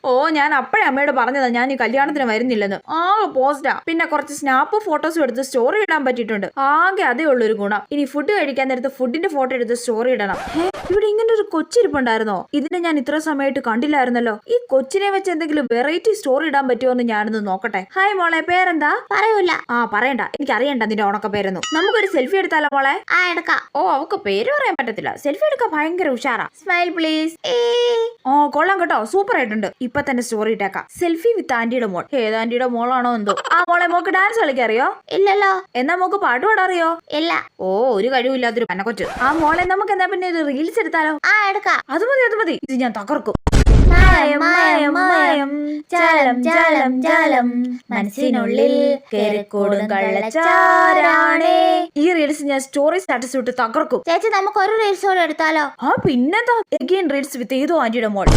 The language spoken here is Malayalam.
ഓ ഞാൻ അപ്പഴേ അമ്മയോട് പറഞ്ഞതാ ഞാൻ ഈ കല്യാണത്തിന് വരുന്നില്ലെന്ന്. പോസ്റ്റാ, പിന്നെ കുറച്ച് സ്നാപ്പ് ഫോട്ടോസും എടുത്ത് സ്റ്റോറി ഇടാൻ പറ്റിയിട്ടുണ്ട്. ആകെ അതേ ഉള്ളൊരു ഗുണം. ഇനി ഫുഡ് കഴിക്കാൻ നേരത്ത് ഫുഡിന്റെ ഫോട്ടോ എടുത്ത് സ്റ്റോറി ഇടണം. ഇവിടെ ഇങ്ങനെ ഒരു കൊച്ചിരിപ്പുണ്ടായിരുന്നോ? ഇതിനെ ഞാൻ ഇത്ര സമയമായിട്ട് കണ്ടില്ലായിരുന്നല്ലോ. ഈ കൊച്ചിനെ വെച്ച് എന്തെങ്കിലും വെറൈറ്റി സ്റ്റോറി ഇടാൻ പറ്റുമോ എന്ന് ഞാനൊന്ന് നോക്കട്ടെ. ഹായ് മോളെ, പേരെന്താ? പറയൂല. പറയണ്ട, എനിക്ക് അറിയണ്ട നിന്റെ ഉണക്ക പേരൊന്നും. നമുക്കൊരു സെൽഫി എടുത്താലോ മോളെ? എടുക്കാം. ഓ അവക്ക് പേര് പറയാൻ പറ്റത്തില്ല. സെൽഫി എടുക്കാൻ ഭയങ്കര ഉഷാറാ. Smile please. കൊള്ളാം കേട്ടോ, സൂപ്പർ ആയിട്ടുണ്ട്. ഇപ്പൊ തന്നെ സ്റ്റോറി ഇട്ടേക്കാം. സെൽഫി വിത്ത് ആന്റിയുടെ മോൾ. ഏത് ആന്റിയുടെ മോളാണോ എന്തോ. മോളെ, മോക്ക് ഡാൻസ് കളിക്കാൻ അറിയോ? ഇല്ലല്ലോ. എന്നാ മോക്ക് പാട്ട് പാടാറിയോ? ഇല്ല. ഒരു കഴിവില്ലാത്തൊരു പന്നക്കൊച്ച്. മോളെ, നമുക്ക് എന്താ പിന്നെ ഒരു റീൽസ് എടുത്താലോ? എടുക്കാം. അത് മതി. ഇത് ഞാൻ തകർക്കും. മനസ്സിനുള്ളിൽ കേറിക്കൂടും കള്ളച്ചാരാണേ. ഈ റീൽസ് ഞാൻ സ്റ്റോറി സ്റ്റാറ്റസ് ഇട്ട് തകർക്കും. ചേച്ചി, നമുക്ക് ഒരു റീൽസ് കൂടെ എടുത്താലോ? പിന്നെന്താ, എഗെയിൻ റീൽസ് വിത്ത് ഏതോ ആന്റിയുടെ മോൾ.